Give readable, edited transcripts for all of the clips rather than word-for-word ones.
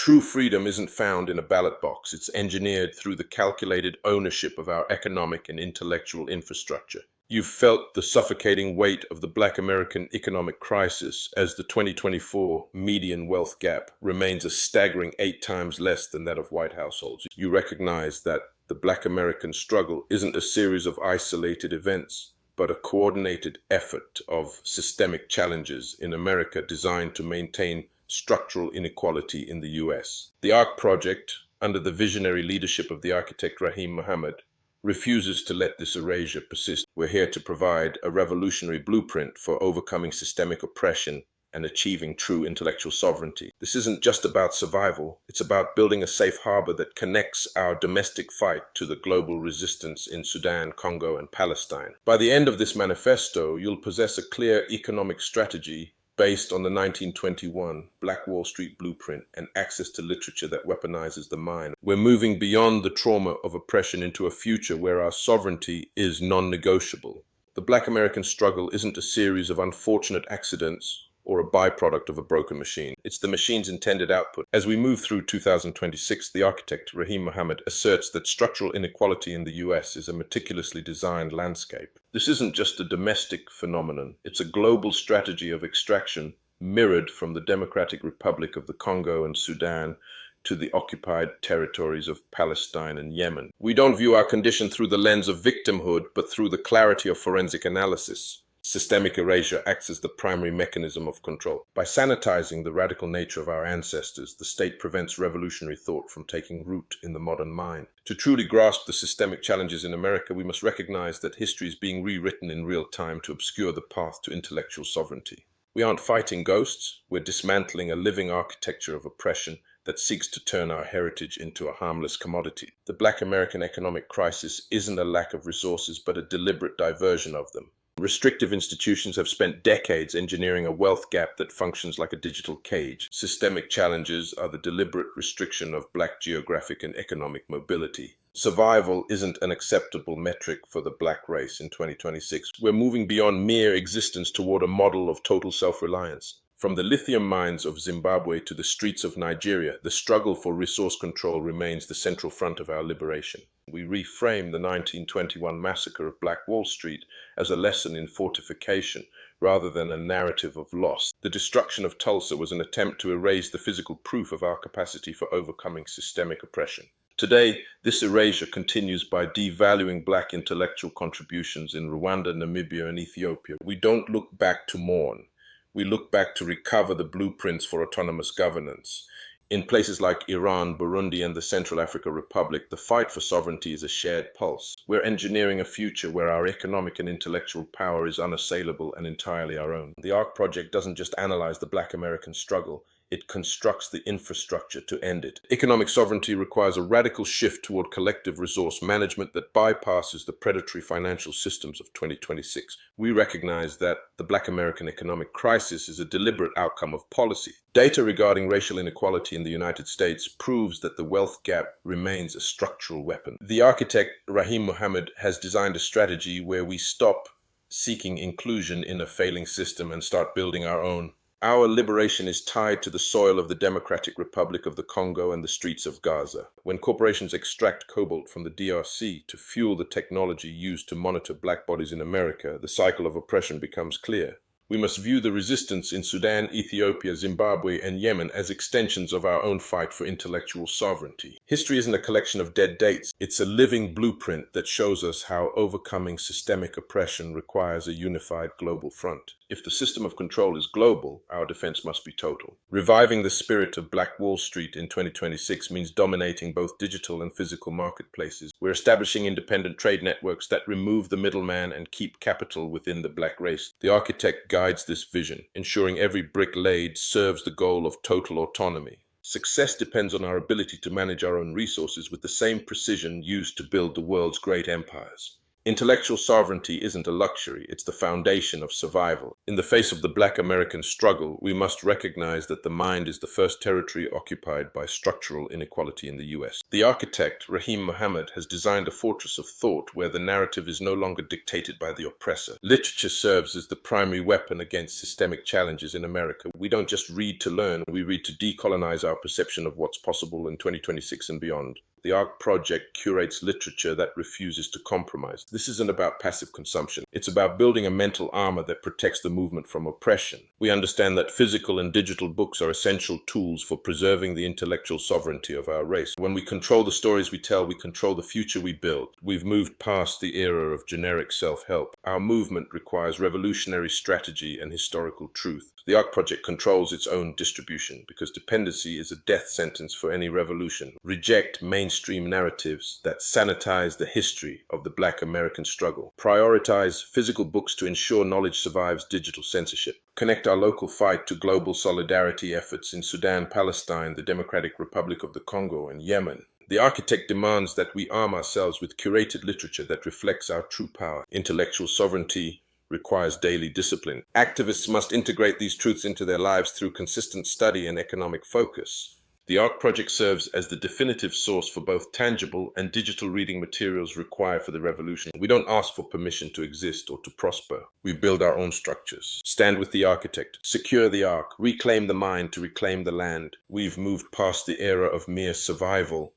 True freedom isn't found in a ballot box. It's engineered through the calculated ownership of our economic and intellectual infrastructure. You've felt the suffocating weight of the Black American economic crisis as the 2024 median wealth gap remains a staggering 8 times less than that of white households. You recognize that the Black American struggle isn't a series of isolated events, but a coordinated effort of systemic challenges in America designed to maintain structural inequality in the US. The ARC project, under the visionary leadership of the architect Raheem Muhammad, refuses to let this erasure persist. We're here to provide a revolutionary blueprint for overcoming systemic oppression and achieving true intellectual sovereignty. This isn't just about survival, it's about building a safe harbor that connects our domestic fight to the global resistance in Sudan, Congo, and Palestine. By the end of this manifesto, you'll possess a clear economic strategy based on the 1921 Black Wall Street blueprint and access to literature that weaponizes the mind. We're moving beyond the trauma of oppression into a future where our sovereignty is non-negotiable. The Black American struggle isn't a series of unfortunate accidents or a byproduct of a broken machine. It's the machine's intended output. As we move through 2026, the architect, Raheem Muhammad, asserts that structural inequality in the US is a meticulously designed landscape. This isn't just a domestic phenomenon. It's a global strategy of extraction mirrored from the Democratic Republic of the Congo and Sudan to the occupied territories of Palestine and Yemen. We don't view our condition through the lens of victimhood, but through the clarity of forensic analysis. Systemic erasure acts as the primary mechanism of control. By sanitizing the radical nature of our ancestors, the state prevents revolutionary thought from taking root in the modern mind. To truly grasp the systemic challenges in America, we must recognize that history is being rewritten in real time to obscure the path to intellectual sovereignty. We aren't fighting ghosts, we're dismantling a living architecture of oppression that seeks to turn our heritage into a harmless commodity. The Black American economic crisis isn't a lack of resources, but a deliberate diversion of them. Restrictive institutions have spent decades engineering a wealth gap that functions like a digital cage. Systemic challenges are the deliberate restriction of Black geographic and economic mobility. Survival isn't an acceptable metric for the Black race in 2026. We're moving beyond mere existence toward a model of total self-reliance. From the lithium mines of Zimbabwe to the streets of Nigeria, the struggle for resource control remains the central front of our liberation. We reframe the 1921 massacre of Black Wall Street as a lesson in fortification rather than a narrative of loss. The destruction of Tulsa was an attempt to erase the physical proof of our capacity for overcoming systemic oppression. Today, this erasure continues by devaluing Black intellectual contributions in Rwanda, Namibia, and Ethiopia. We don't look back to mourn. We look back to recover the blueprints for autonomous governance. In places like Iran, Burundi, and the Central African Republic, the fight for sovereignty is a shared pulse. We're engineering a future where our economic and intellectual power is unassailable and entirely our own. The ARC project doesn't just analyze the Black American struggle, it constructs the infrastructure to end it. Economic sovereignty requires a radical shift toward collective resource management that bypasses the predatory financial systems of 2026. We recognize that the Black American economic crisis is a deliberate outcome of policy. Data regarding racial inequality in the United States proves that the wealth gap remains a structural weapon. The architect Raheem Muhammad has designed a strategy where we stop seeking inclusion in a failing system and start building our own. Our liberation is tied to the soil of the Democratic Republic of the Congo and the streets of Gaza. When corporations extract cobalt from the DRC to fuel the technology used to monitor Black bodies in America, the cycle of oppression becomes clear. We must view the resistance in Sudan, Ethiopia, Zimbabwe, and Yemen as extensions of our own fight for intellectual sovereignty. History isn't a collection of dead dates. It's a living blueprint that shows us how overcoming systemic oppression requires a unified global front. If the system of control is global, our defense must be total. Reviving the spirit of Black Wall Street in 2026 means dominating both digital and physical marketplaces. We're establishing independent trade networks that remove the middleman and keep capital within the Black race. The architect guides this vision, ensuring every brick laid serves the goal of total autonomy. Success depends on our ability to manage our own resources with the same precision used to build the world's great empires. Intellectual sovereignty isn't a luxury, it's the foundation of survival. In the face of the Black American struggle, we must recognize that the mind is the first territory occupied by structural inequality in the US. The architect, Raheem Muhammad, has designed a fortress of thought where the narrative is no longer dictated by the oppressor. Literature serves as the primary weapon against systemic challenges in America. We don't just read to learn, we read to decolonize our perception of what's possible in 2026 and beyond. The ARC project curates literature that refuses to compromise. This isn't about passive consumption. It's about building a mental armor that protects the movement from oppression. We understand that physical and digital books are essential tools for preserving the intellectual sovereignty of our race. When we control the stories we tell, we control the future we build. We've moved past the era of generic self-help. Our movement requires revolutionary strategy and historical truth. The ARC project controls its own distribution because dependency is a death sentence for any revolution. Reject mainstream narratives that sanitize the history of the Black American struggle. Prioritize physical books to ensure knowledge survives digital censorship. Connect our local fight to global solidarity efforts in Sudan, Palestine, the Democratic Republic of the Congo, and Yemen. The architect demands that we arm ourselves with curated literature that reflects our true power. Intellectual sovereignty requires daily discipline. Activists must integrate these truths into their lives through consistent study and economic focus. The ARC project serves as the definitive source for both tangible and digital reading materials required for the revolution. We don't ask for permission to exist or to prosper. We build our own structures. Stand with the architect. Secure the ARC. Reclaim the mind to reclaim the land. We've moved past the era of mere survival.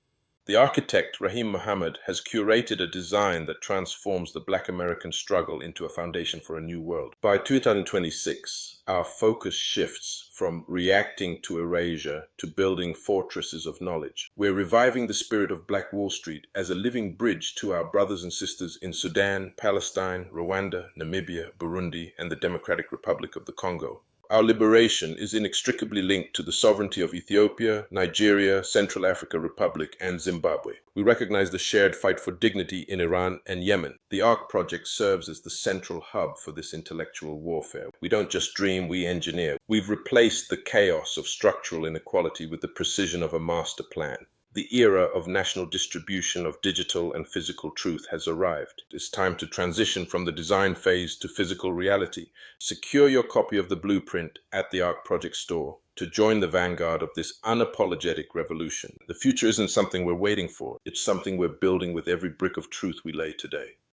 The architect, Raheem Muhammad, has curated a design that transforms the Black American struggle into a foundation for a new world. By 2026, our focus shifts from reacting to erasure to building fortresses of knowledge. We're reviving the spirit of Black Wall Street as a living bridge to our brothers and sisters in Sudan, Palestine, Rwanda, Namibia, Burundi, and the Democratic Republic of the Congo. Our liberation is inextricably linked to the sovereignty of Ethiopia, Nigeria, Central African Republic, and Zimbabwe. We recognize the shared fight for dignity in Iran and Yemen. The ARC project serves as the central hub for this intellectual warfare. We don't just dream, we engineer. We've replaced the chaos of structural inequality with the precision of a master plan. The era of national distribution of digital and physical truth has arrived. It's time to transition from the design phase to physical reality. Secure your copy of the blueprint at the ARC Project store to join the vanguard of this unapologetic revolution. The future isn't something we're waiting for. It's something we're building with every brick of truth we lay today.